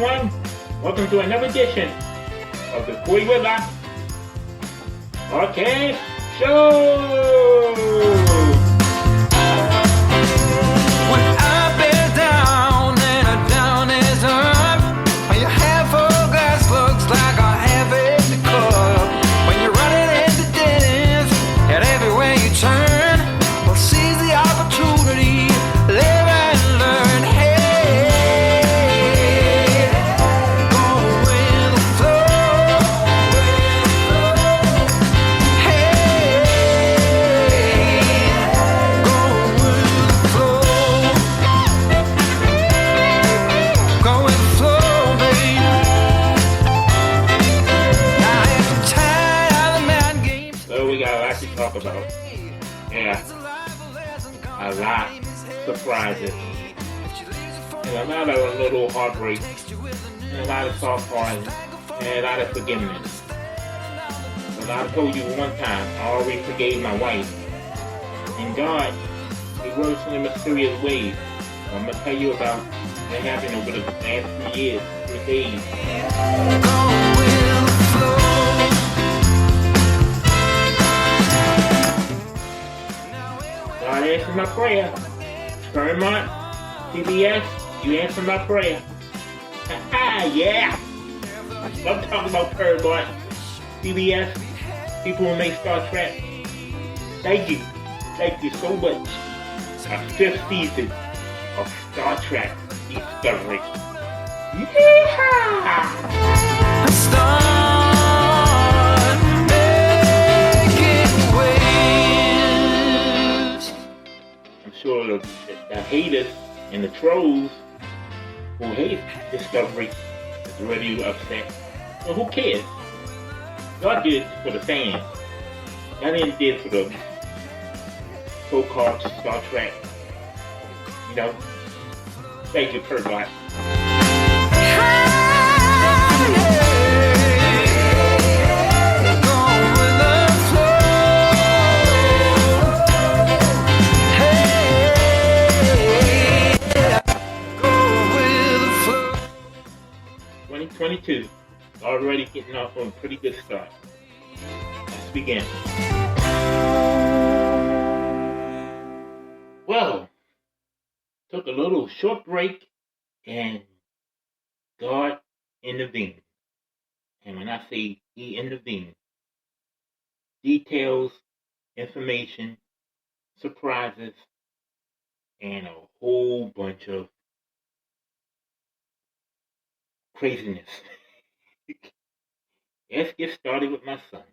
everyone. Welcome to another edition of the Koi River Podcast Show. When up is down and a down is up, when your half full glass looks like a half empty cup, when you're running into dead ends and everywhere you turn, well, seize the opportunity, live and learn. Hey, go with the flow. Hey, go with the flow. Go with the flow, baby. Now if you're tired of the mind games, So we got a lot to talk about. Yeah, a lot of surprises. And a lot of little heartbreak. And a lot of soft hearts. And a lot of forgiveness. But I told you one time, I already forgave my wife. And God, He works in a mysterious ways. I'm going to tell you about what happened over the last 3 years, 3 days. go with the flow. God answered my prayer. Paramount, CBS, you answered my prayer. Yeah. I'm talking about Paramount, CBS, people who make Star Trek. Thank you. Thank you so much. A 5th season of Star Trek Discovery. Yeehaw! Start making waves. I'm sure the haters and the trolls who hate Discovery is already upset. But who cares? God did it for the fans. God didn't do it for the so-called Star Trek. You know? Thank you, Perbot. Go with the flow. Hey, go with the flow. 2022 already getting off on a pretty good start. Let's begin. Well, took a little short break and God intervened. And when I say He intervened, details, information, surprises, and a whole bunch of craziness. Let's get started with my son.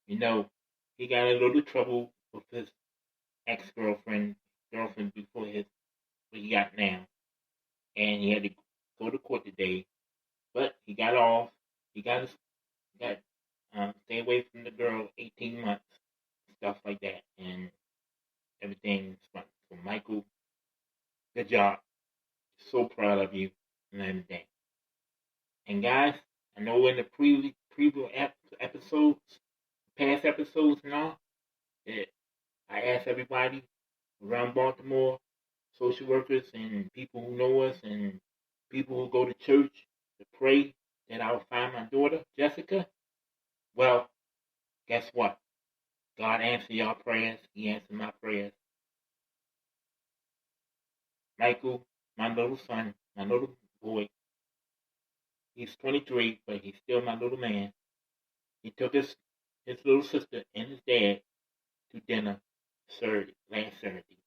You know, he got a little trouble with his girlfriend before what he got now. And he had to go to court today. But he got off. He got stay away from the girl 18 months, stuff like that. And everything's fine. So Michael, good job. So proud of you and everything. And guys, I know in the previous episodes, past episodes and all, that I asked everybody around Baltimore, social workers and people who know us and people who go to church to pray that I will find my daughter, Jessica. Well, guess what? God answered y'all prayers. He answered my prayers. Michael, my little son, my little boy, he's 23, but he's still my little man. He took his little sister and his dad to dinner last Saturday.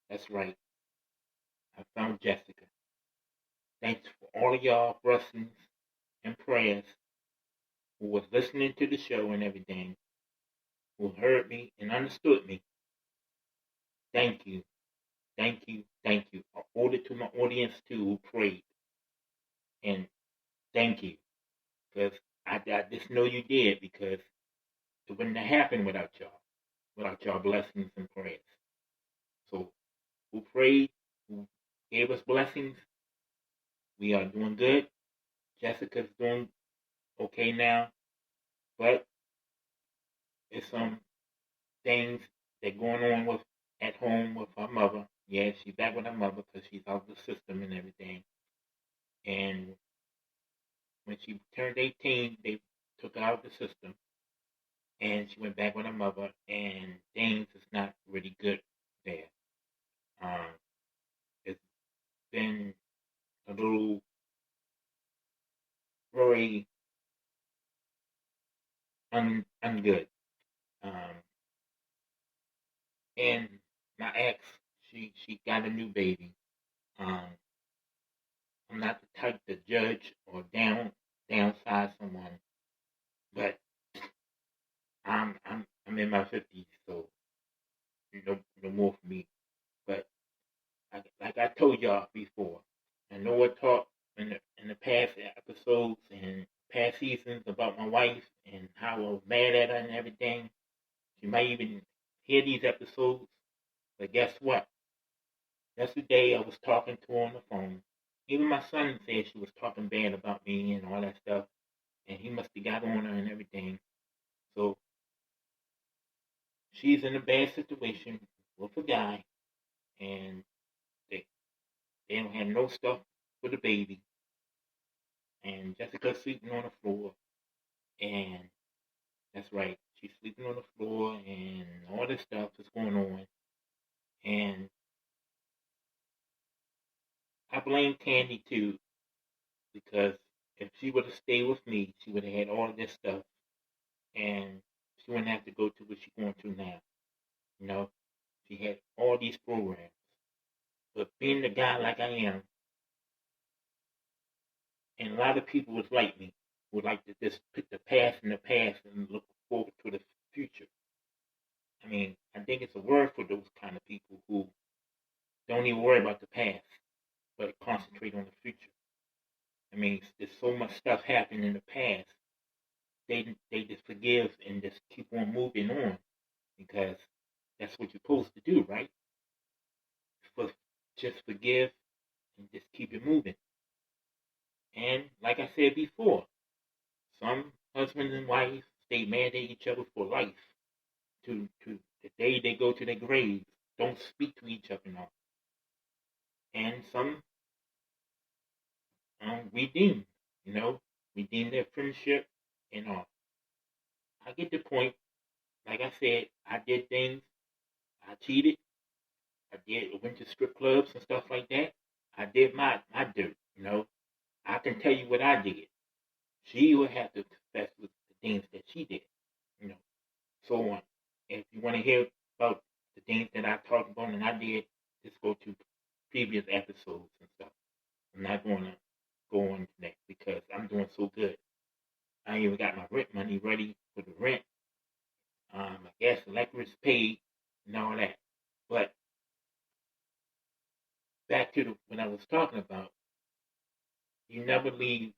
That's right. I found Jessica. Thanks for all of y'all blessings and prayers who was listening to the show and everything, who heard me and understood me. Thank you. Thank you. Thank you. I owe it to my audience too who prayed. And thank you. Because I just know you did, because it wouldn't have happened without y'all blessings and prayers. So who prayed, who gave us blessings, we are doing good. Jessica's doing okay now. But there's some things that going on with at home with her mother. Yeah, she's back with her mother because she's out of the system and everything. And when she turned 18, they took her out of the system, and she went back with her mother, and things is not really good there. Um, it's been a little very ungood. Um, and my ex, she got a new baby. Um, I'm not the type to judge or downsize someone, but I'm in my 50s, so no more for me. But like I told y'all before, I know I talked in the past episodes and past seasons about my wife and how I was mad at her and everything. She might even hear these episodes, but guess what? Yesterday I was talking to her on the phone. Even my son said she was talking bad about me and all that stuff, and he must have got on her and everything. So she's in a bad situation with a guy, and they they don't have no stuff for the baby, and Jessica's sleeping on the floor, and that's right, she's sleeping on the floor, and all this stuff is going on, and I blame Candy too, because if she would have stayed with me, she would have had all of this stuff, and she wouldn't have to go through what she's going through now. You know, she had all these programs, but being the guy like I am, and a lot of people was like me, would like to just put the past in the past and look forward to the future. I mean, I think it's a word for those kind of people who don't even worry about the past, but concentrate on the future. I mean, there's so much stuff happened in the past. They just forgive and just keep on moving on because that's what you're supposed to do, right? For just forgive and just keep it moving. And like I said before, some husbands and wives stay mad at each other for life. To the day they go to their graves, don't speak to each other now. And some redeem, redeem their friendship and all. I get the point. Like I said, I did things. I cheated. I went to strip clubs and stuff like that. I did my dirt. I can tell you what I did. She would have to confess with the things that she did. You know, so on. If you want to hear about the things that I talked about and I did, just go to previous episodes and stuff. I'm not going to go on to that because I'm doing so good. I even got my rent money ready for the rent. My gas electric's paid and all that. But back to what I was talking about, you never leave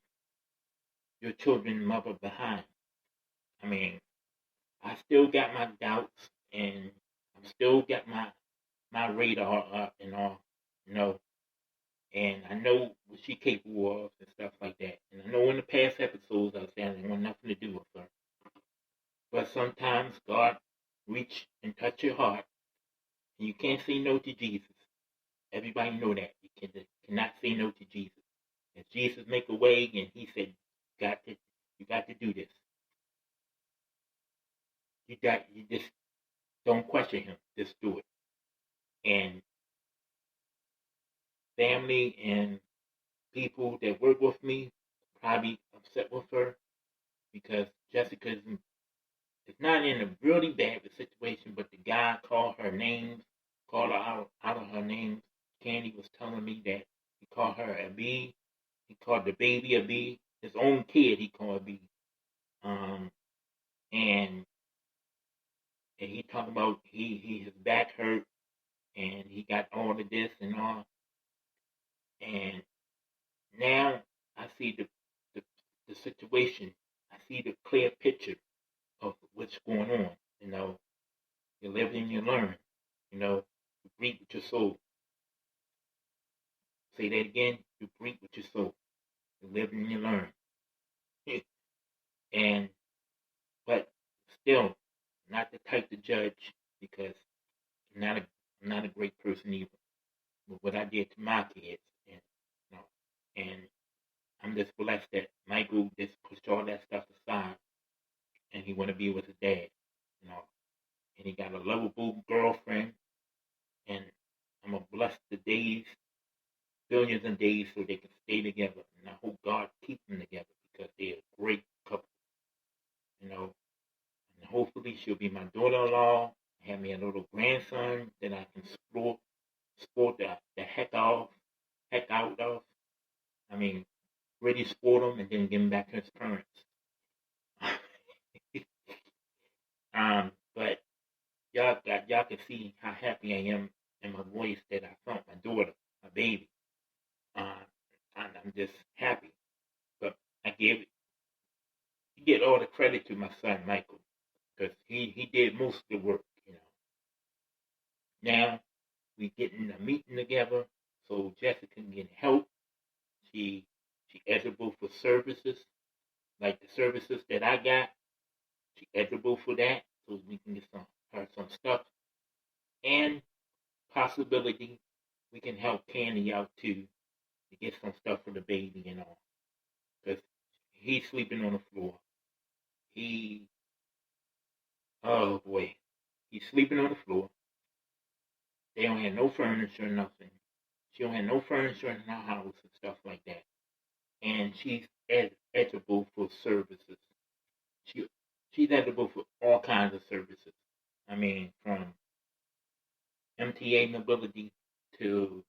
your children mother behind. I mean, I still got my doubts and I'm still got my radar up and all, you know, and I know what she capable of and stuff like that. And I know in the past episodes I was saying I didn't want nothing to do with her. But sometimes God reach and touch your heart and you can't say no to Jesus. Everybody know that. Cannot say no to Jesus. If Jesus make a way and he said, you got to do this. You just don't question him. Just do it. And family and people that work with me probably upset with her because Jessica is not in a really bad situation, but the guy called her names, called her out of her names. Candy was telling me that he called her a B. He called the baby a B. His own kid he called a B. Um, and he talked about his back hurt and he got all of this and all. And now I see the, the situation. I see the clear picture of what's going on. You know, you live and you learn. You breathe with your soul. Say that again. You breathe with your soul. You live and you learn. and but still, not the type to judge because I'm not a great person either. But what I did to my kids, and you know, and I'm just blessed that Michael just pushed all that stuff aside and he want to be with his dad, you know. And he got a lovable girlfriend, and I'm gonna bless the days, billions of days, so they can stay together. And I hope God keep them together because they're a great couple, you know. And hopefully she'll be my daughter-in-law, have me a little grandson that I can sport the heck out of. I mean, really sport him and then give him back to his parents. But y'all can see how happy I am in my voice that I found my daughter, my baby. I'm just happy. But I get all the credit to my son Michael because he did most of the work. You know. Now we getting a meeting together so Jessica can get help. She eligible for services like the services that I got. She eligible for that so we can get some stuff and possibility we can help Candy out too to get some stuff for the baby and all because he's sleeping on the floor. He Oh boy, he's sleeping on the floor. They don't have no furniture, nothing. She don't have no furniture in her house and stuff like that. And she's eligible for services. She she's eligible for all kinds of services. I mean, from MTA mobility to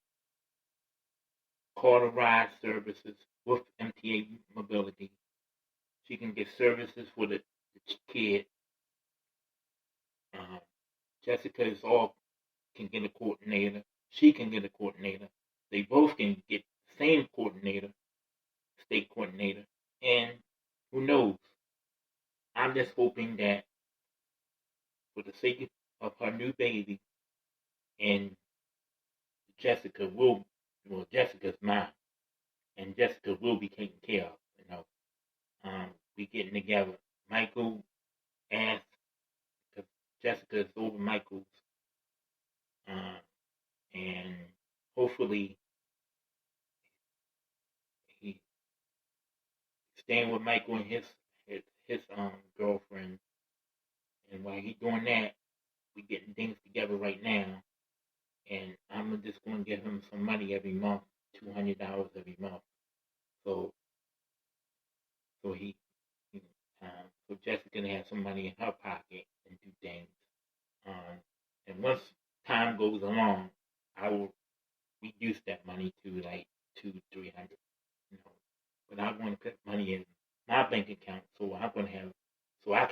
car to ride services with MTA mobility. She can get services for the kid. Um, Jessica is all can get a coordinator. She can get a coordinator. They both can get the same coordinator, state coordinator. And who knows? I'm just hoping that for the sake of her new baby and Jessica's mine, and Jessica will be taken care of. You know, we getting together. Michael asked because Jessica is over Michael's, uh, and hopefully he staying with Michael and his girlfriend. And while he's doing that, we getting things together right now. And I'm just going to give him some money every month, $200 every month. So he so Jessica can have some money in her pocket and do things. Um, and once time goes along, I will reduce that money to like 200-300, you know. But I want to put money in my bank account so I can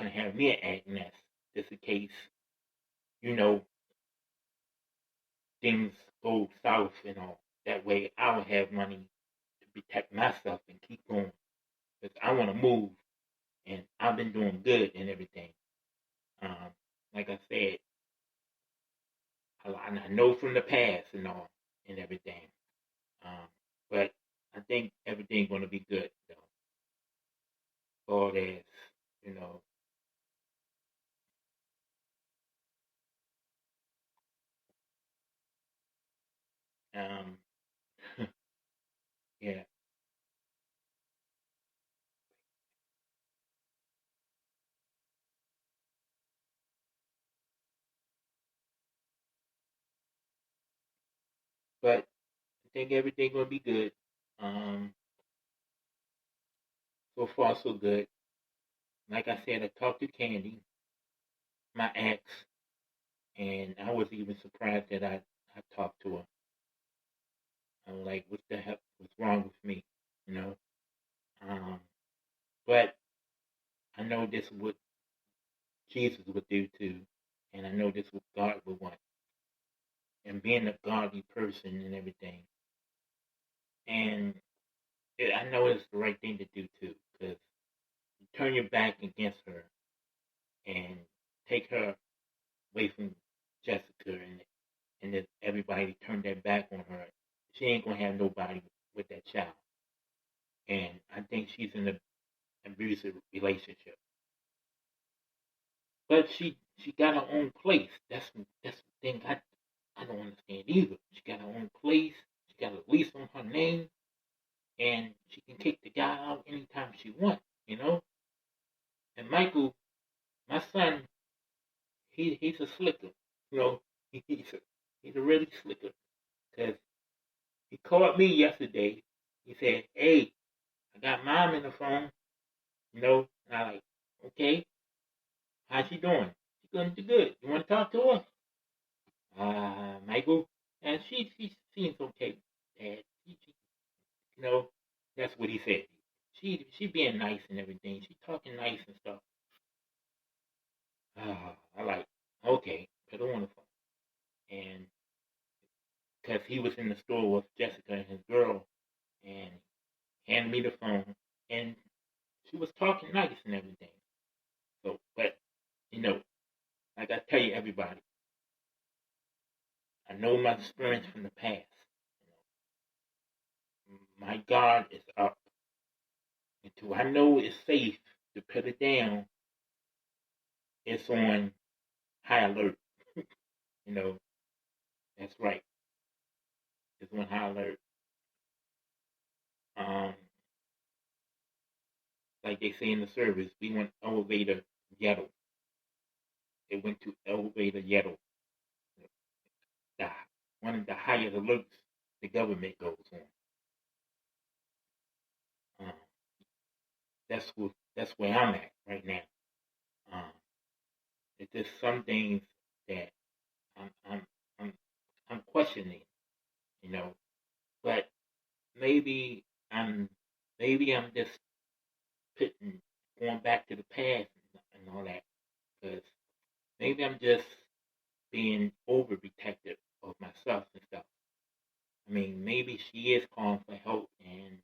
have me an ag nest just in case, you know, things go south and all. That way I'll have money to protect myself and keep going. Because I want to move and I've been doing good and everything. Like I said, I know from the past and all and everything. But I think everything's going to be good though. All as, you know, um, yeah. But I think everything's going to be good. Um, so far so good. Like I said, I talked to Candy, my ex, and I was even surprised that I talked to her. I'm like, what the hell was wrong with me, you know? Um, but I know this is what Jesus would do too, and I know this is what God would want. And being a godly person and everything, and I know it's the right thing to do too, because you turn your back against her and take her away from Jessica, and if everybody turned their back on her, she ain't gonna have nobody with that child. And I think she's in an abusive relationship. But she got her own place. That's the thing I don't understand either. She got her own place. She got a lease on her name. and she can kick the guy out anytime she wants, you know. And Michael, my son, he's a slicker, you know. He's a really slicker because he called me yesterday. He said, "Hey, I got mom in the phone, you know." And I like, okay, how's she doing? She's doing good. You want to talk to her? Michael, and she seems okay. And you know, that's what he said. She being nice and everything. She talking nice and stuff. I like, okay, put her on the phone. And because he was in the store with Jessica and his girl, and handed me the phone, and she was talking nice and everything. So, but you know, like I tell you, everybody, I know my experience from the past. My guard is up until I know it's safe to put it down. It's on high alert. You know, that's right. It's on high alert. Um, like they say in the service, we went elevator yellow. It went to elevator yellow. The, one of the highest alerts the government goes on. That's where I'm at right now. Um, it's just some things that I'm I'm I'm I'm questioning, you know. But maybe I'm maybe I'm just putting going back to the past and all that because maybe I'm just being overprotective of myself and stuff. I mean, maybe she is calling for help and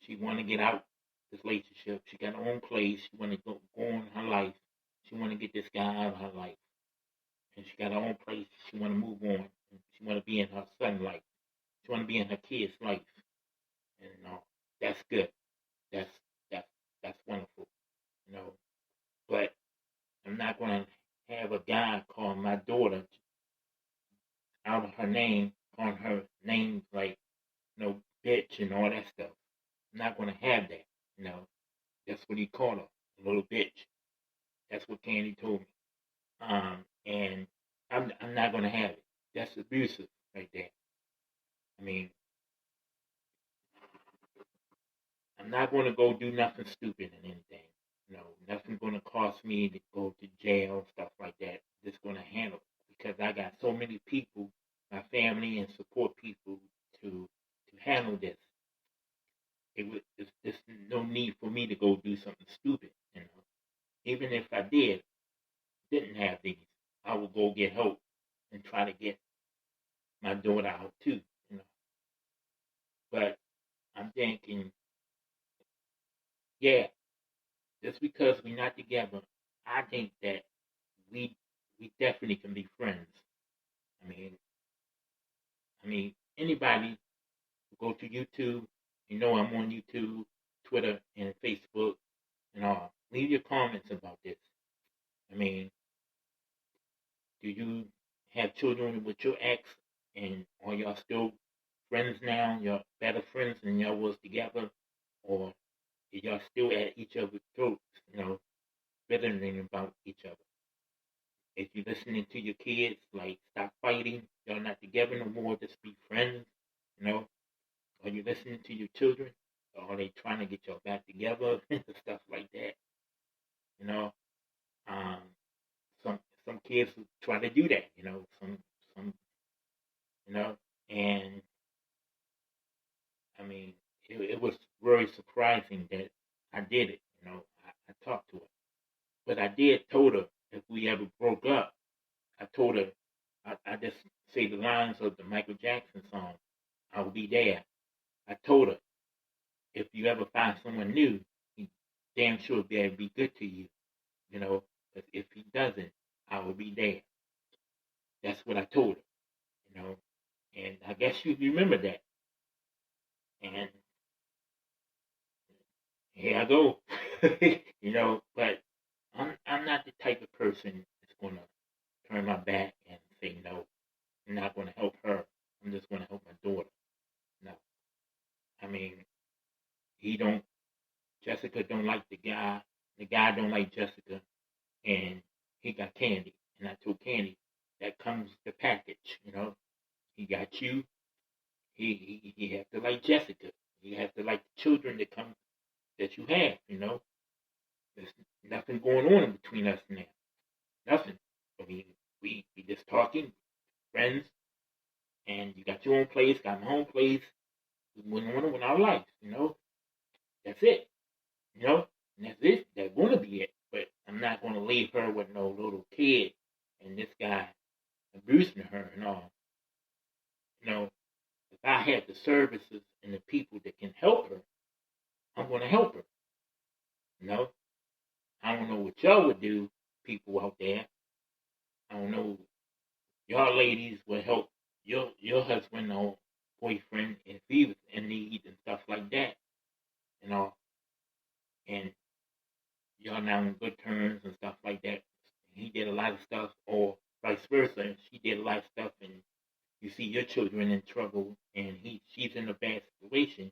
she want to get out this relationship. She got her own place. She want to go on her life. She want to get this guy out of her life, and she got her own place. She want to move on. And she want to be in her son's life. She want to be in her kid's life, and that's good. That's that's that's wonderful, you know. But I'm not going to have a guy call my daughter out of her name, calling her names like bitch and all that stuff. I'm not going to have that, you know. That's what he called her, a little bitch. That's what Candy told me. And I'm not going to have it. That's abusive right there. I mean, I'm not going to go do nothing stupid and anything. Nothing going to cost me to go to jail, stuff like that. Just going to handle it because I got so many people, my family and support people to handle this. It's just no need for me to go do something stupid. Even if I didn't have these, I would go get help and try to get my daughter out too. You know, but I'm thinking, yeah, just because we're not together, I think that we we definitely can be friends. I mean, anybody who go to YouTube, I'm on YouTube, Twitter, and Facebook, and all. Leave your comments about this. I mean, do you have children with your ex, and are y'all still friends now? Y'all better friends than y'all was together, or are y'all still at each other's throats? Bittering about each other. If you're listening to your kids, like, stop fighting. Y'all not together no more. Just be friends. You know, are you listening to your children? Or are they trying to get y'all back together and stuff like that? You know, um, some kids try to do that. Some, and I mean, it was very surprising that I did it. I talked to her, but I did told her if we ever broke up, I told her I just say the lines of the Michael Jackson song, I'll be there. I told her, if you ever find someone new, he damn sure be able to be good to you, because if he doesn't, I will be there. That's what I told her, you know, and I guess you remember that. And here I go, but I'm not the type of person that's going to turn my back and say no. I'm not going to help her. I'm just going to help my daughter. No. I mean, Jessica don't like the guy don't like Jessica, and he got Candy. And I told Candy, that comes the package, He got you, he has to like Jessica. He has to like the children that you have. There's nothing going on between us now. Nothing. I mean, we just talking, friends, and you got your own place, got my own place. We went on with our lives. That's it. And that's it. That's gonna be it. But I'm not gonna leave her with no little kid and this guy abusing her and all. If I had the services and the people that can help her, I'm gonna help her. You know, I don't know what y'all would do, people out there. I don't know, y'all ladies would help your husband or boyfriend if he was in need and stuff like that. You know, and y'all now on good terms and stuff like that. He did a lot of stuff, or vice versa, and she did a lot of stuff, and you see your children in trouble, and she's in a bad situation,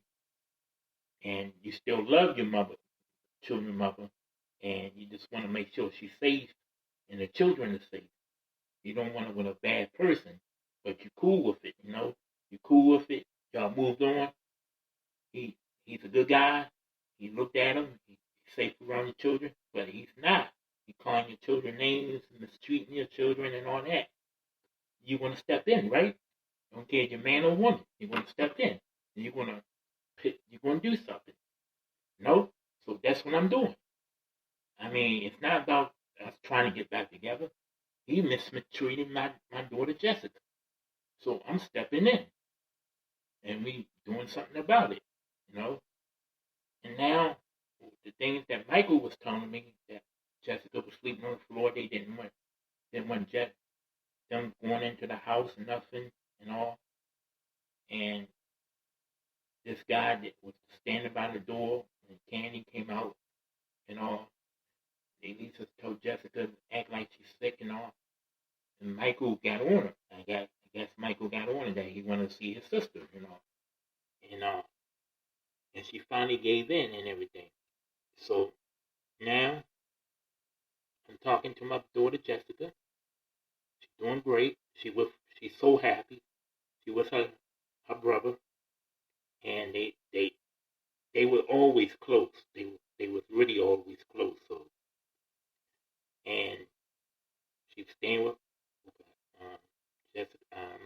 and you still love your children's mother, and you just want to make sure she's safe and the children are safe. You don't want to with a bad person, but you're cool with it. You're cool with it. Y'all moved on. He he's a good guy. He looked at him. He's safe around your children, but he's not. He calling your children names, mistreating your children, and all that. You want to step in, right? Don't care if you're man or woman. You want to step in. And you're gonna do something. No, so that's what I'm doing. I mean, it's not about us trying to get back together. He mistreated my daughter Jessica. So I'm stepping in and we doing something about it, you know. And now the things that Michael was telling me that Jessica was sleeping on the floor, they didn't want them going into the house and nothing and all. And this guy that was standing by the door and Candy came out and all. They Lisa told Jessica to act like she's sick and all. And Michael got on her. I guess Michael got on her that he wanted to see his sister. And and she finally gave in and everything. So now I'm talking to my daughter Jessica. She's doing great. She's so happy. She was her brother, and they were always close. They was really always close. So and she's staying with um, Jessica,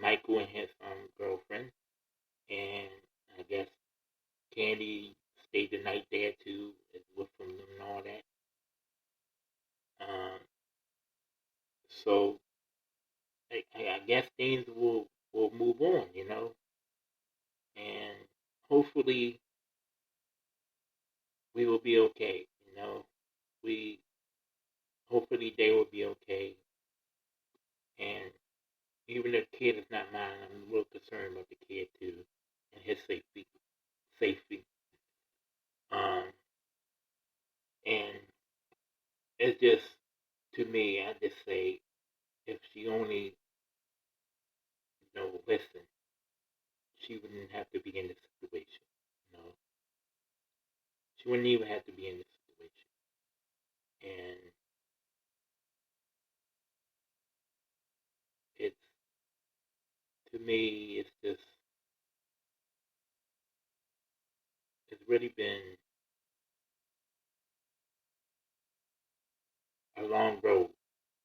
Michael and his girlfriend, and I guess Candy stayed the night there too, with them and all that. So I guess things will move on, and hopefully we will be okay. We hopefully they will be okay, and even if the kid is not mine, I'm a little concerned about the kid too and his safety. Safety. Um, and it's just to me, I just say if she only listen, she wouldn't have to be in this situation. You know, she wouldn't even have to be in this situation. And it's to me, it's really been a long road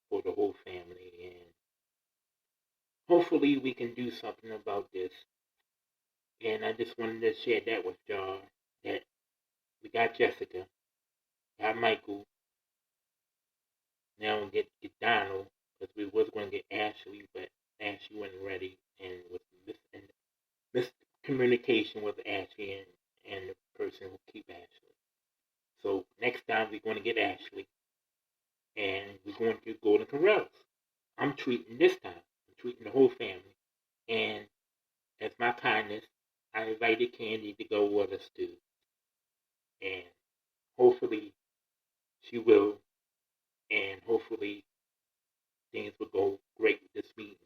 for the whole family, and hopefully we can do something about this. And I just wanted to share that with y'all that we got Jessica, got Michael, now we get Donald because we was going to get Ashley, but Ashley wasn't ready, and with miscommunication with Ashley and the person who keep Ashley. So next time we're going to get Ashley, and we're going to go to Corrales. I'm treating this time. I'm treating the whole family, and as my kindness, I invited Candy to go with us too, and hopefully she will, and hopefully things will go great with this meeting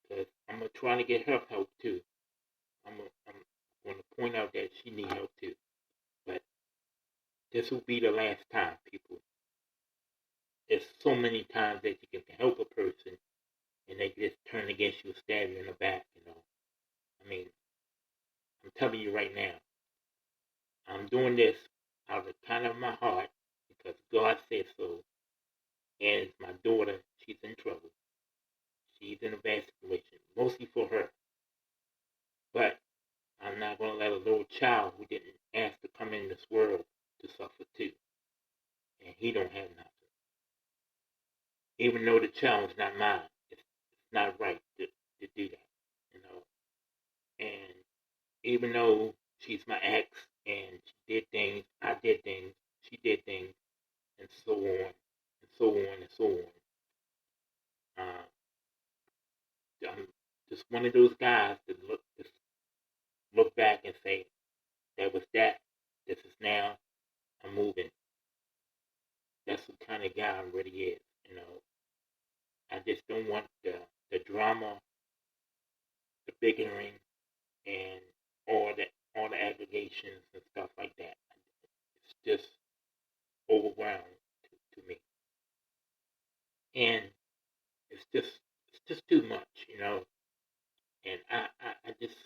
because I'm trying to get her help too. I'm going to point out that she need help too. But this will be the last time, people. There's so many times that you can help a person and they just turn against you, stab you in the back, I mean, I'm telling you right now, I'm doing this out of the kind of my heart because God said so. And my daughter, she's in trouble. She's in a bad situation, mostly for her. But I'm not going to let a little child who didn't ask to come in this world to suffer too. And he don't have nothing. Even though the child's not mine, it's not right to do that. And even though she's my ex and she did things, I did things, she did things, and so on, and so on, and so on. I'm just one of those guys that look back and say, that was that, this is now, I'm moving. That's the kind of guy I really is. I just don't want the drama, the bickering, and all the allegations and stuff like that. It's just overwhelming to me. And it's just too much. And I just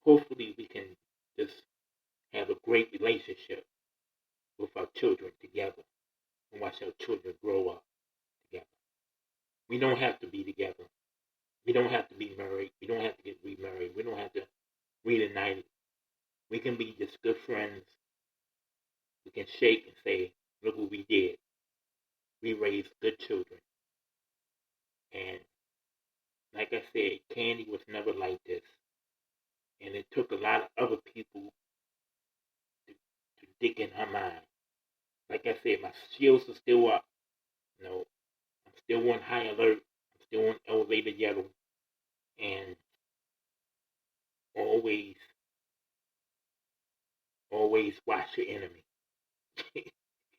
hopefully we can just have a great relationship with our children together and watch our children grow up together. We don't have to be together. We don't have to be married. We don't have to get remarried. We don't have to reunite. We can be just good friends. We can shake and say, look what we did. We raised good children. And like I said, Candy was never like this. And it took a lot of other people to dig in her mind. Like I said, my shields are still up. I'm still on high alert. I'm still on elevated yellow. And always, always watch your enemy.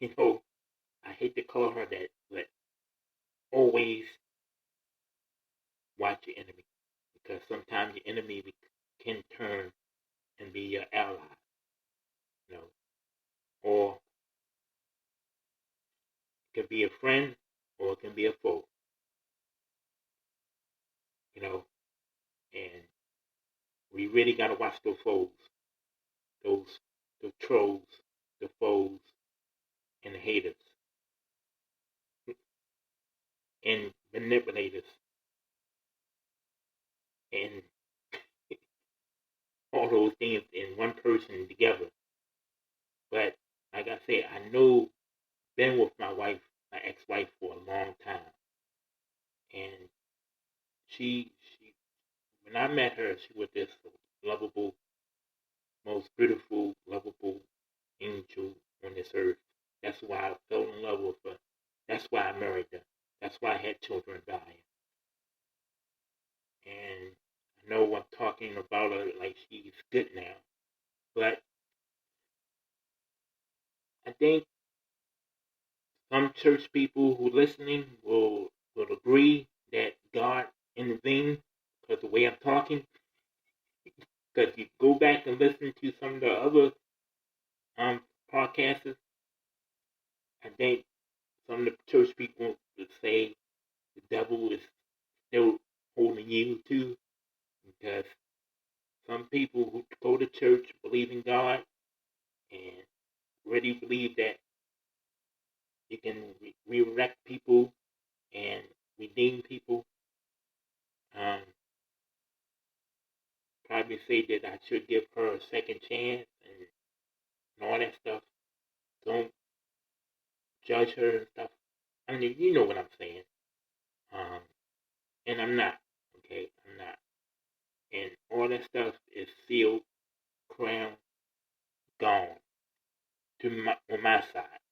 I hate to call her that, but always watch your enemy. Because sometimes your enemy can turn and be your ally. Or it can be a friend or it can be a foe. And we really got to watch those foes, the trolls, the foes, and the haters, and manipulators, and all those things in one person together. But like I said, I know been with my ex-wife, for a long time, and she when I met her, she was this lovable, most beautiful, lovable angel on this earth. That's why I fell in love with her. That's why I married her. That's why I had children by her. And I know I'm talking about her like she's good now, but I think some church people who are listening will agree that God intervened because the way I'm talking. Because you go back and listen to some of the other podcasters, I think some of the church people would say the devil is still holding you too, because some people who go to church believe in God and really believe that you can resurrect people and redeem people. Probably say that I should give her a second chance and all that stuff. Don't judge her and stuff. I mean, you know what I'm saying. And I'm not. Okay, I'm not. And all that stuff is sealed, crowned, gone on my side.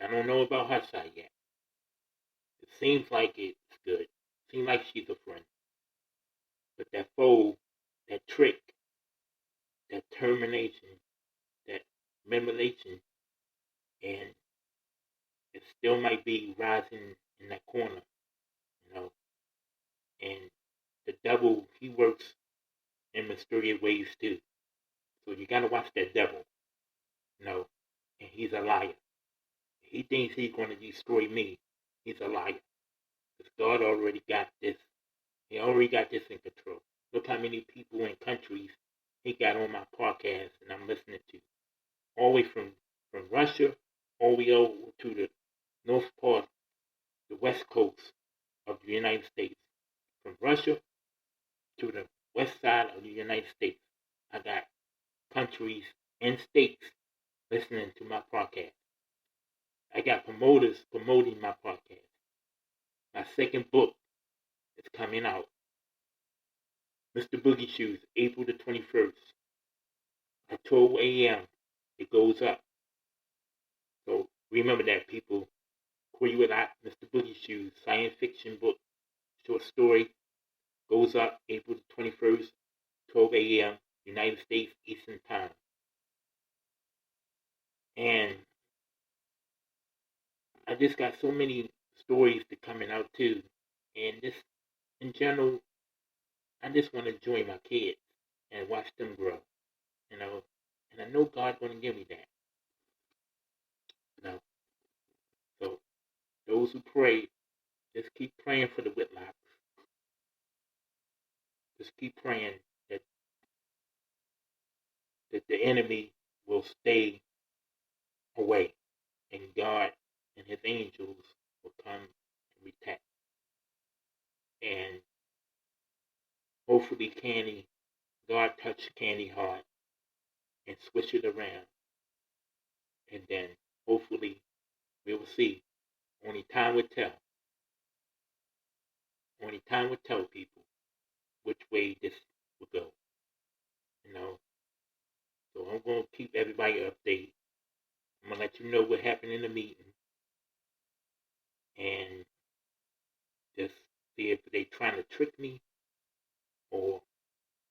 I don't know about her side yet. It seems like it's good. It seems like she's a friend. But that foe, that trick, that termination, that manipulation, and it still might be rising in that corner, you know. And the devil, he works in mysterious ways too. So you gotta watch that devil, and he's a liar. He thinks he's gonna destroy me. He's a liar. Because God already got this. He already got this in control. Look how many people in countries he got on my podcast and I'm listening to. All the way from Russia, all the way over to the north part, the west coast of the United States. From Russia to the west side of the United States. I got countries and states listening to my podcast. I got promoters promoting my podcast. My second book is coming out. Mr. Boogie Shoes, April the 21st. At 12 a.m. it goes up. So remember that, people. Where you at, Mr. Boogie Shoes, science fiction book, short story, goes up April the 21st, 12 a.m. United States Eastern Time. And I just got so many stories that coming out too. And this, in general, I just want to enjoy my kids and watch them grow, And I know God's going to give me that, So those who pray, just keep praying for the Whitlocks. Just keep praying that the enemy will stay away, and God and His angels will come and protect. And hopefully, God touch Candy's heart and switch it around, and then hopefully we will see. Only time will tell. Only time will tell, people, which way this will go. So I'm going to keep everybody updated. I'm going to let you know what happened in the meeting. And just see if they trying to trick me or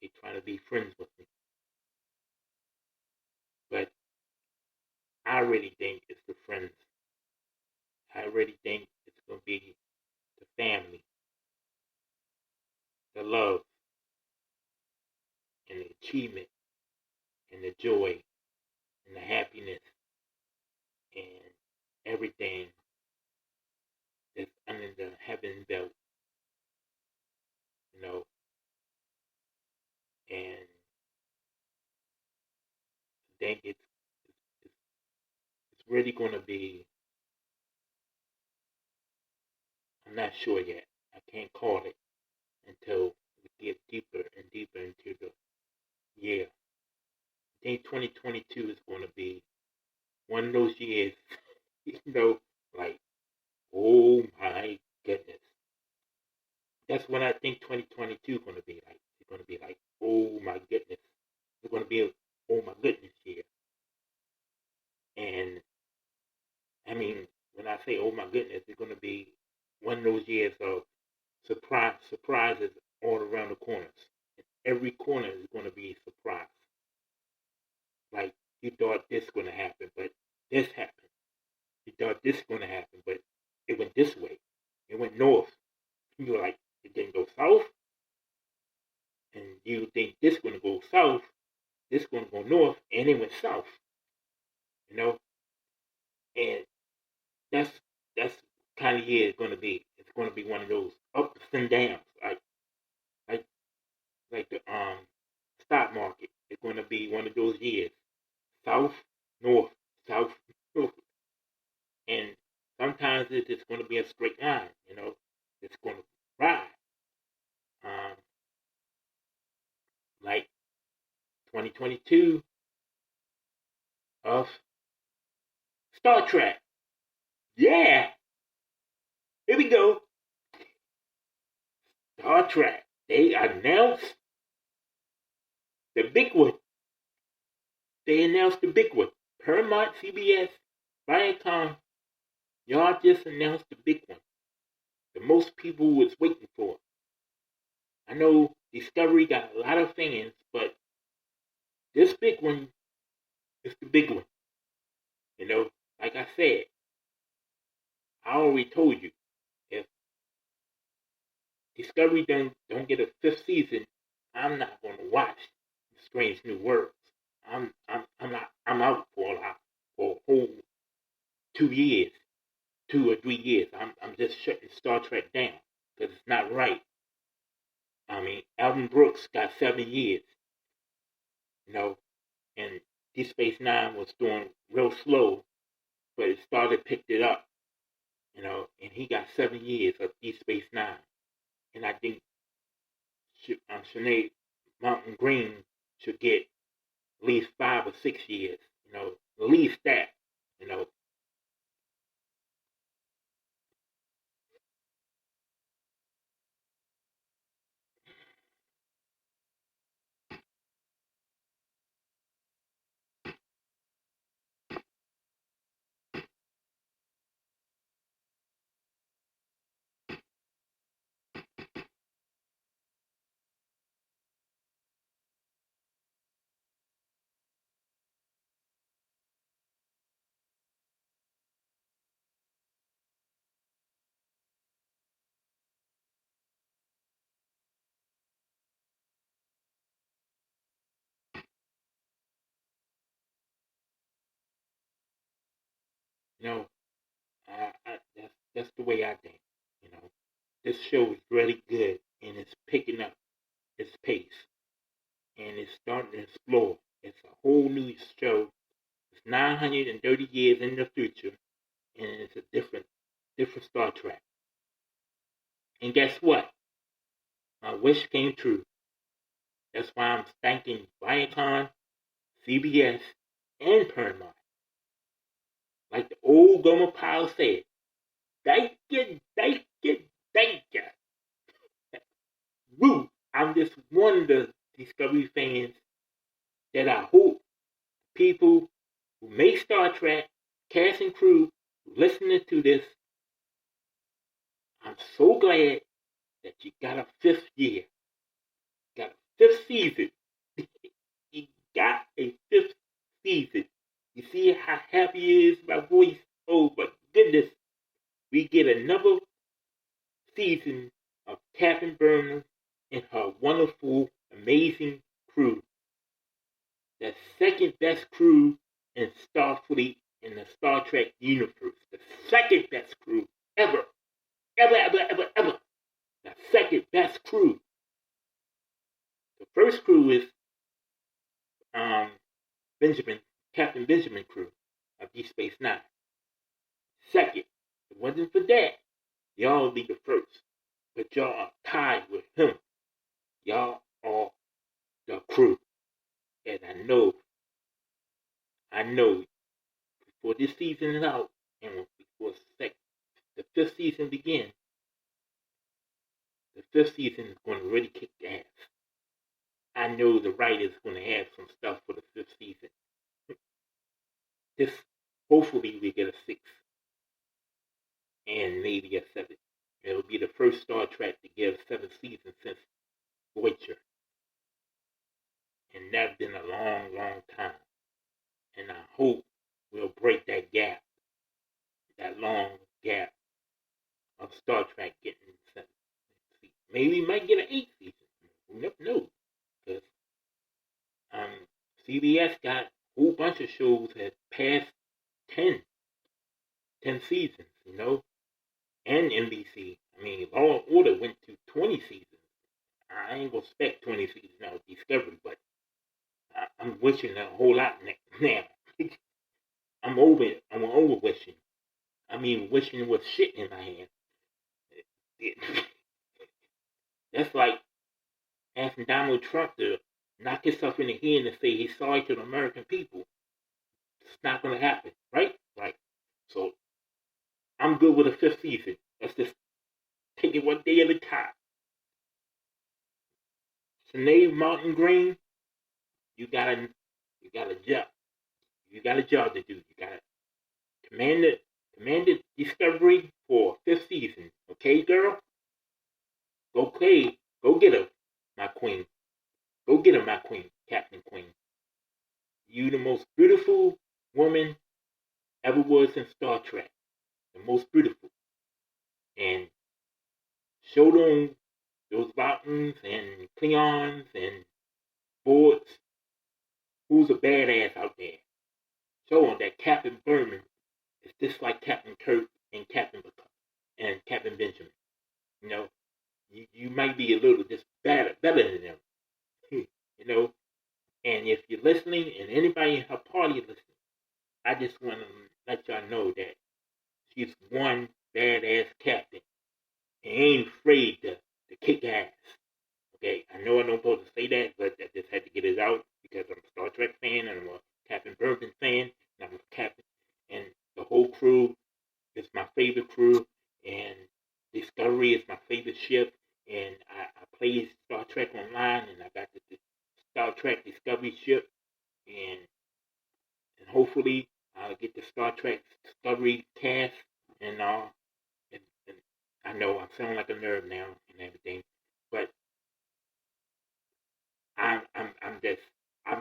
they trying to be friends with me. But I really think it's the friends. I really think it's going to be the family, the love, and the achievement, and the joy, and the happiness, and everything that's under the heaven belt, and I think it's really going to be, I'm not sure yet. I can't call it until we get deeper and deeper into the year. I think 2022 is going to be one of those years, like, oh my goodness. That's what I think 2022 is going to be like. It's going to be like, oh my goodness. It's going to be a oh my goodness year. And I mean, when I say oh my goodness, it's going to be one of those years of surprises all around the corners. Every corner is going to be a surprise. Like, you thought this was going to happen, but this happened. You thought this was going to happen, but it went this way. It went north. And you were like, it didn't go south. And you think this is going to go south, this is going to go north, and it went south. And that's kind of year it's going to be. It's going to be one of those ups and downs, like the stock market. It's going to be one of those years, south, north, south, north, and sometimes it's just going to be a straight line. It's going to ride. Like 2022 of Star Trek. Yeah, here we go. Star Trek. They announced the big one. They announced the big one. Paramount, CBS, Viacom, y'all just announced the big one. The most people was waiting for. I know Discovery got a lot of fans, but this big one is the big one. Like I said, I already told you, if Discovery don't get a fifth season, I'm not going to watch Strange New Worlds. I'm out for a whole 2 years, 2 or 3 years. I'm just shutting Star Trek down because it's not right. I mean, Alvin Brooks got 7 years, and Deep Space Nine was doing real slow, but it started picked it up, and he got 7 years of Deep Space Nine, and I think Sinead Mountain Green should get at least 5 or 6 years, at least that, you know. You know, that's the way I think. You know, this show is really good and it's picking up its pace and it's starting to explore. It's a whole new show. It's 930 years in the future, and it's a different Star Trek. And guess what? My wish came true. That's why I'm thanking Viacom, CBS, and Paramount. Like the old Gomer Pyle said, thank you, thank you, thank you. Woo! I'm just one of the Discovery fans that I hope people who make Star Trek, cast and crew, listening to this, I'm so glad that you got a fifth year, got a fifth season. You got a fifth season. You see how happy is my voice? Oh my goodness. We get another season of Captain Burnham and her wonderful, amazing crew. The second best crew in Starfleet in the Star Trek universe. The second best crew ever. Ever, ever, ever, ever. The second best crew. The first crew is Captain Benjamin crew of Deep Space Nine. Second, if it wasn't for that, y'all would be the first. But y'all are tied with him. Y'all are the crew. And I know before this season is out and before the fifth season begins, the fifth season is going to really kick ass. I know the writers are going to have some stuff for the fifth season. Hopefully we get a sixth and maybe a seventh. It'll be the first Star Trek to give 7 seasons since Voyager. And that's been a long, long time. And I hope we'll break that gap, that long gap of Star Trek getting 7 seasons. Maybe we might get an 8th season. We never know. Because CBS got a whole bunch of shows that passed 10 seasons, and NBC. I mean, Law and Order went to 20 seasons. I ain't gonna expect 20 seasons now with Discovery, but I'm wishing a whole lot now. I'm over it. I'm over wishing. I mean, wishing with shit in my hand. That's like asking Donald Trump to knock himself in the head and say he's sorry to the American people. It's not gonna happen, right? Right. So I'm good with a 5th season. Let's just take it one day at a time. Sinead Mountain Green, you got a job. You got a job to do. You got to command the Discovery for 5th season. Okay, girl? Go play. Go get her, my queen. Go get her, my queen, Captain Queen. You the most beautiful woman ever was in Star Trek. The most beautiful. And show them those Vulcans and Klingons and Borgs, who's a badass out there, showing that Captain Berman is just like Captain Kirk and Captain Benjamin. You know, you might be a little just better than them. You know, and if you're listening, and anybody in her party is listening, I just want to let y'all know that she's one badass captain and ain't afraid to kick ass. Okay, I know I don't supposed to say that, but I just had to get it out because I'm a Star Trek fan and I'm a Captain Bergen fan, and I'm a captain, and the whole crew is my favorite crew, and Discovery is my favorite ship, and I play Star Trek online, and I got the Star Trek Discovery ship, and hopefully I'll get the Star Trek Discovery cast, and and I know I'm sounding like a nerd now and everything, but I'm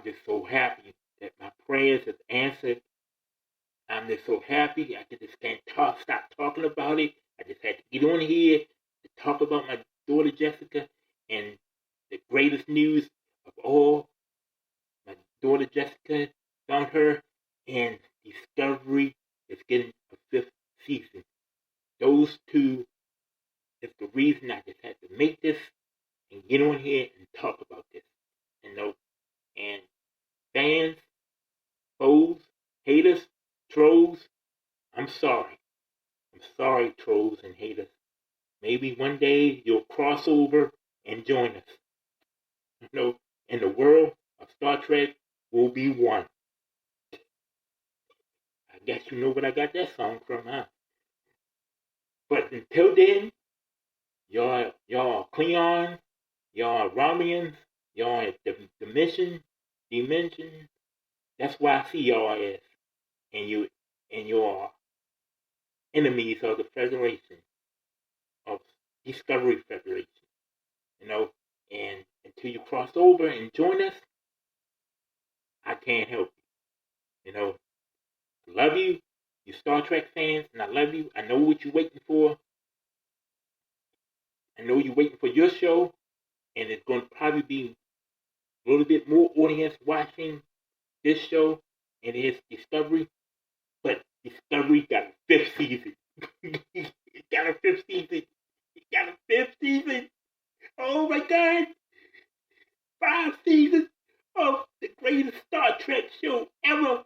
just so happy that my prayers have answered. I'm just so happy. I just can't stop talking about it. I just had to get on here to talk about my daughter Jessica, and the greatest news of all, my daughter Jessica found her, and Discovery is getting a 5th season. Those two is the reason I just had to make this and get on here and talk about this. And fans, foes, haters, trolls, I'm sorry. I'm sorry, trolls and haters. Maybe one day you'll cross over and join us. And the world of Star Trek will be one. I guess you know where I got that song from, huh? But until then, y'all Klingons, y'all Romulans, y'all at the dimension. That's why I see y'all as, and you are enemies of the Federation, of Discovery Federation. And until you cross over and join us, I can't help you. I love you, you Star Trek fans, and I love you. I know what you're waiting for. I know you're waiting for your show, and it's going to probably be a little bit more audience watching this show, and it's Discovery. But Discovery got a 5th season. It got a 5th season. It got a 5th season. Oh my God. 5 seasons of the greatest Star Trek show ever.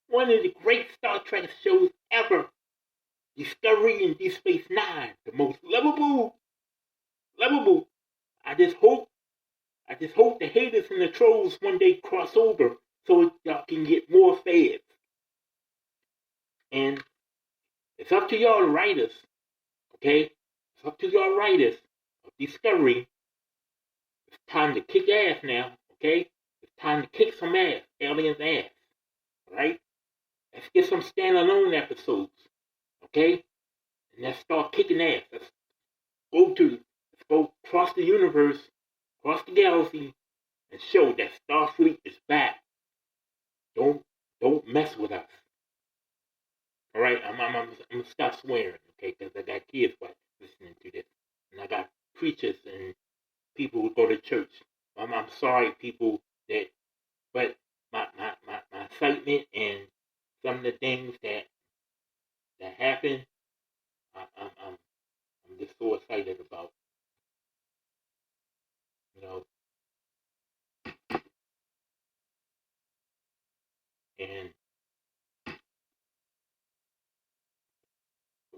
One of the great Star Trek shows ever. Discovery in Deep Space Nine. The most lovable. I just hope the haters and the trolls one day cross over so y'all can get more fans. And it's up to y'all writers, okay? It's up to y'all writers of Discovery. It's time to kick ass now, okay? It's time to kick some ass, aliens ass, right? Let's get some standalone episodes, okay? And let's start kicking ass. Let's go across the universe, across the galaxy, and show that Starfleet is back. Don't mess with us. All right, I'm gonna stop swearing, okay? Because I got kids listening to this, and I got preachers and people who go to church. I'm sorry, people but my excitement and some of the things that happen, I'm just so excited about, you know, and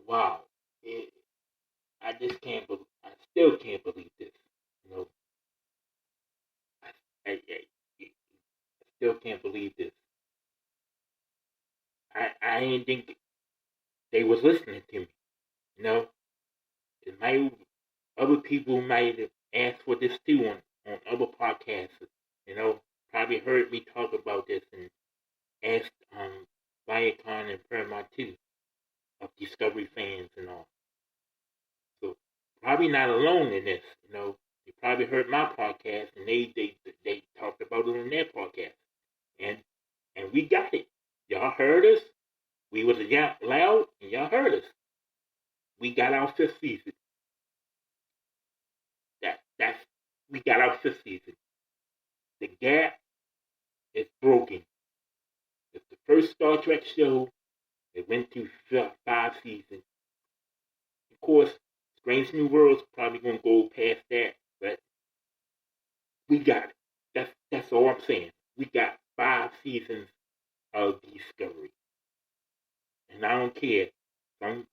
wow, I just can't believe, I still can't believe this, you know, I still can't believe this. I didn't think they was listening to me, you know. It might, other people might have asked for this too on other podcasts, you know, probably heard me talk about this and asked Viacom and Paramount too, of Discovery fans and all. So probably not alone in this, you know. They probably heard my podcast and they talked about it on their podcast. And we got it. Y'all heard us. We was loud and y'all heard us. We got our 5th season. we got our 5th season. The gap is broken. It's the first Star Trek show that went through 5 seasons. Of course, Strange New Worlds probably gonna go past that, but we got it. That's all I'm saying. We got 5 seasons of Discovery, and I don't care. I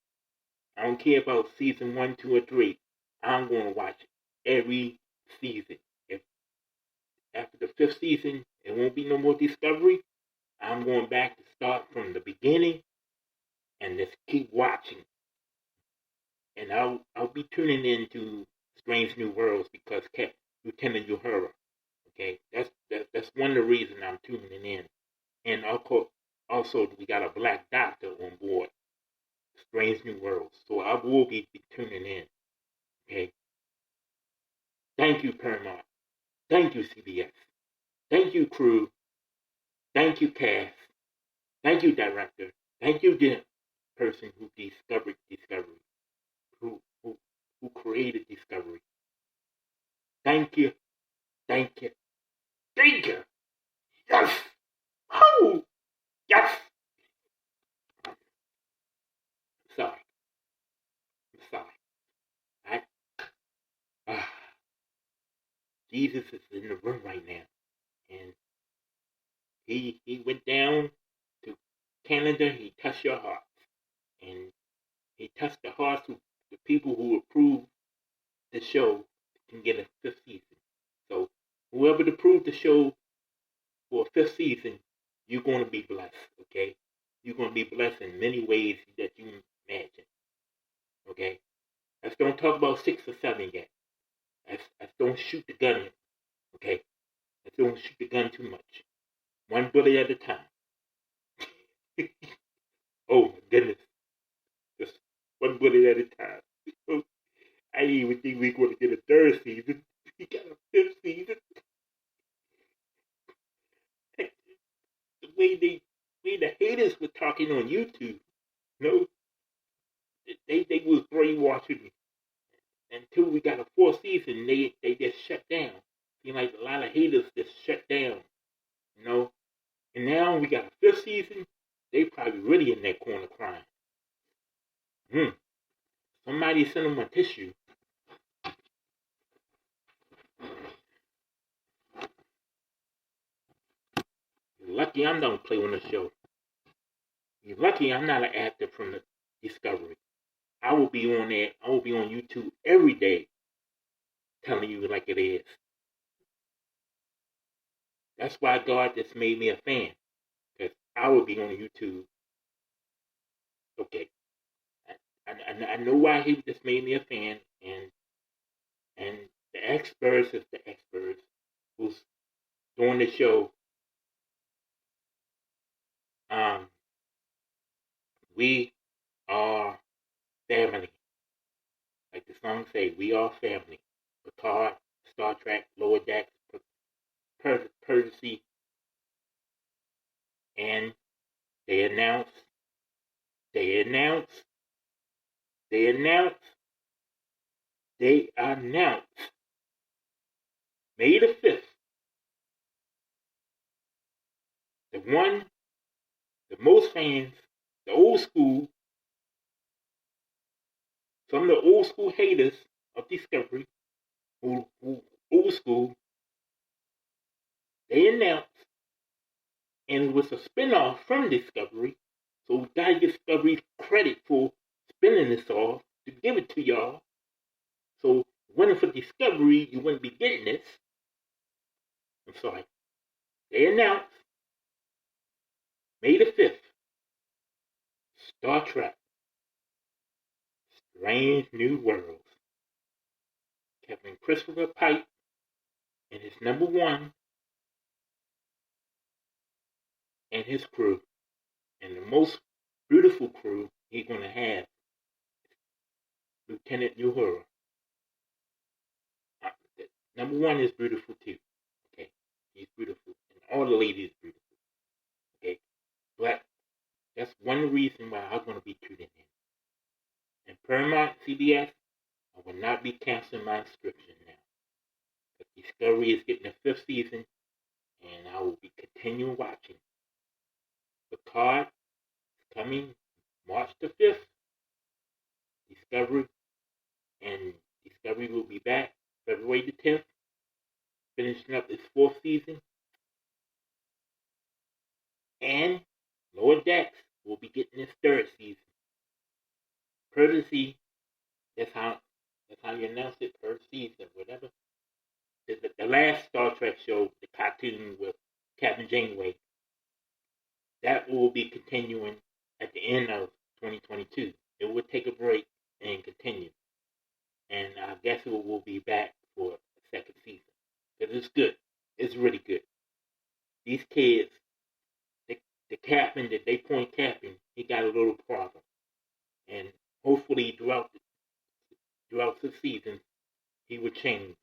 don't care about season 1, 2, or 3. I'm gonna watch every season. If after the 5th season it won't be no more Discovery, I'm going back to start from the beginning and just keep watching. And I'll be tuning into Strange New Worlds because Lieutenant Uhura. Okay, that's one of the reasons I'm tuning in. And also we got a black doctor on board Strange New Worlds, so I will be tuning in. Okay, thank you Paramount, thank you CBS, thank you crew, thank you cast, thank you director, thank you the person who discovered Discovery, who created Discovery. Thank you, thank you, thank you. Yes, oh yes. Sorry, I'm sorry. Ah, Jesus is in the room right now, and he went down to Canada. He touched your heart, and he touched the hearts of the people who approved the show can get a 5th season. So whoever approved the show for a 5th season, you're going to be blessed. Okay, you're going to be blessed in many ways that you imagine. Okay, let's don't talk about 6 or 7 yet. Let's don't shoot the gun. Okay, let's don't shoot the gun too much. One bullet at a time. Oh my goodness. Just one bullet at a time. I didn't even think we were going to get a 3rd season. We got a 5th season. The way the haters were talking on YouTube, you know, they was brainwashing me. Until we got a 4th season, they just shut down. Seemed like a lot of haters just shut down, you know. And now we got a 5th season. They probably really in that corner crying. Somebody send them a tissue. You're lucky I'm don't play on the show. You're lucky I'm not an actor from the Discovery. I will be on there. I will be on YouTube every day telling you like it is. That's why God just made me a fan. Because I will be on YouTube. Okay. I know why he just made me a fan. And the experts is the experts who's doing the show. We are family. Like the song say, we are family. Picard, Star Trek, Lower Decks, Percy, and they announced May the 5th, the most fans, the old school, some of the old school haters of Discovery, who old school, they announced, and it was a spinoff from Discovery, so we gotta give Discovery credit for spinning this off to give it to y'all. So, if it wasn't for Discovery, you wouldn't be getting this. I'm sorry. They announced May the 5th, Star Trek, Strange New Worlds. Captain Christopher Pike and his number 1 and his crew. And the most beautiful crew he's going to have, Lieutenant Uhura. Number 1 is beautiful too. Okay, he's beautiful, and all the ladies are beautiful. Okay, but that's one reason why I'm going to be tuning in. And Paramount, CBS, I will not be canceling my subscription now. Discovery is getting a 5th season, and I will be continuing watching. Picard is coming March the 5th. Discovery, and Discovery will be back February the 10th, finishing up its 4th season. And Lower Decks will be getting its 3rd season. Courtesy, that's how you announce it, per season, whatever. The last Star Trek show, the cartoon with Captain Janeway, that will be continuing at the end of 2022. It will take a break and continue. And I guess it will be back for a 2nd season. Because it's good. It's really good. These kids, the captain that they point captain, he got a little problem. And hopefully throughout the season, he would change.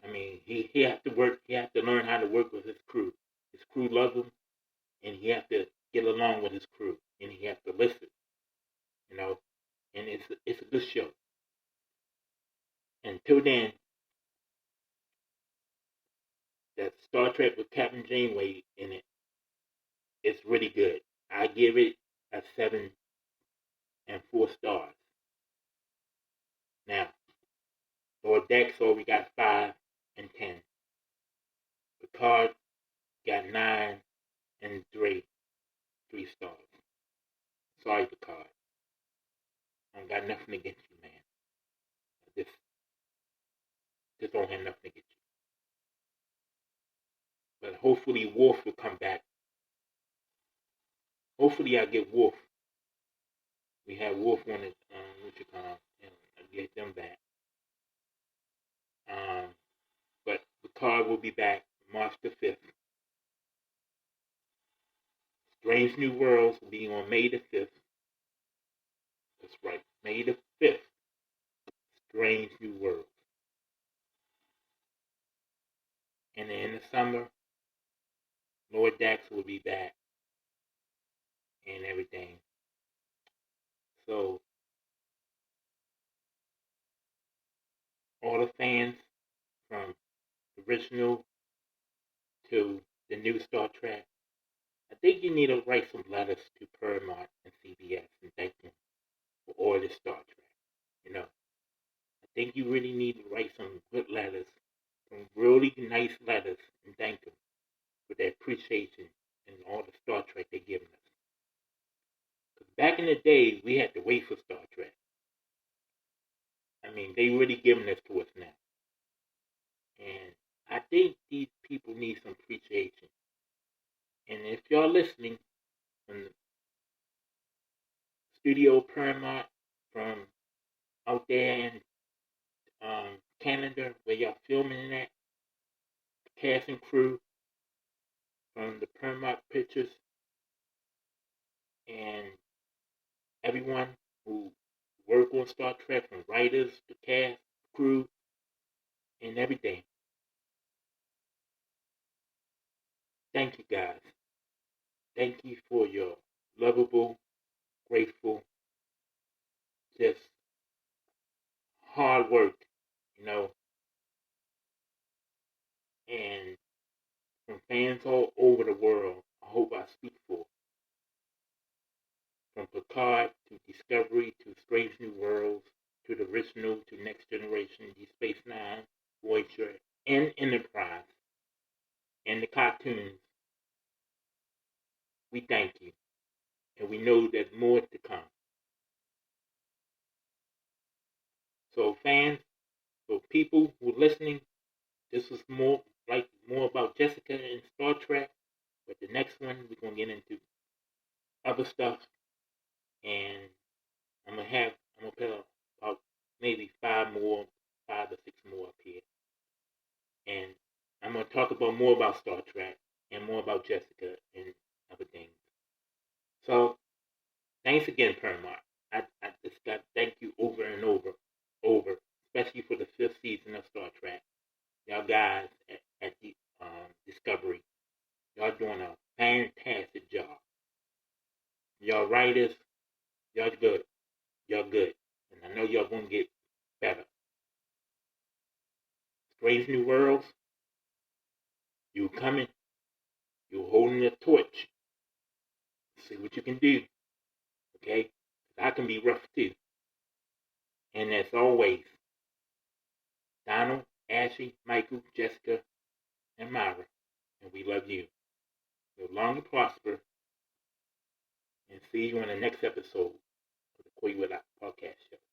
I mean, he have to work. He have to learn how to work with his crew. His crew loves him, and he have to get along with his crew, and he has to listen. You know, and it's a good show. Until then, that Star Trek with Captain Janeway in it, it's really good. I give it a 7 and 4 stars. Now, Lord Dexter, we got 5 and 10. Picard got 9 and 3 stars. Sorry, Picard. I got nothing against you, man. I just don't have nothing against you. But hopefully Worf will come back. Hopefully I get Worf. We have Worf on it, and I get them back. But Picard will be back March the 5th. Strange New Worlds will be on May the 5th. That's right, May the 5th. Strange New Worlds. And then in the summer, Lower Decks will be back and everything. So, all the fans from the original to the new Star Trek, I think you need to write some letters to Paramount and CBS and thank them for all this Star Trek. You know, I think you really need to write some good letters, some really nice letters, and thank them for their appreciation and all the Star Trek they're giving us. Because back in the day, we had to wait for Star Trek. I mean, they really giving this to us now. And I think these people need some appreciation. And if y'all listening from the studio Paramount, from out there in Canada, where y'all filming at, the cast and crew from the Paramount Pictures, and everyone who work on Star Trek, from writers, the cast, crew, and everything. Thank you guys. Thank you for your lovable, grateful, just hard work, you know, and from fans all over the world, I hope I speak for. From Picard to Discovery to Strange New Worlds to the original to Next Generation, Deep Space Nine, Voyager, and Enterprise, and the cartoons, we thank you. And we know there's more to come. So fans, so people who are listening, this was more about Jessica and Star Trek. But the next one, we're going to get into other stuff. And I'm going to put about maybe 5 or 6 more up here. And I'm going to talk about more about Star Trek and more about Jessica and other things. So, thanks again, Paramount. I just got to thank you over and over, especially for the 5th season of Star Trek. Y'all guys at the Discovery, y'all doing a fantastic job. Y'all writers, y'all good. Y'all good. And I know y'all going to get better. Strange New Worlds, you coming, you holding the torch. See what you can do, okay? I can be rough too. And as always, Donald, Ashley, Michael, Jessica, and Myra, and we love you. Live long and prosper, and see you on the next episode of the Quay Without podcast show.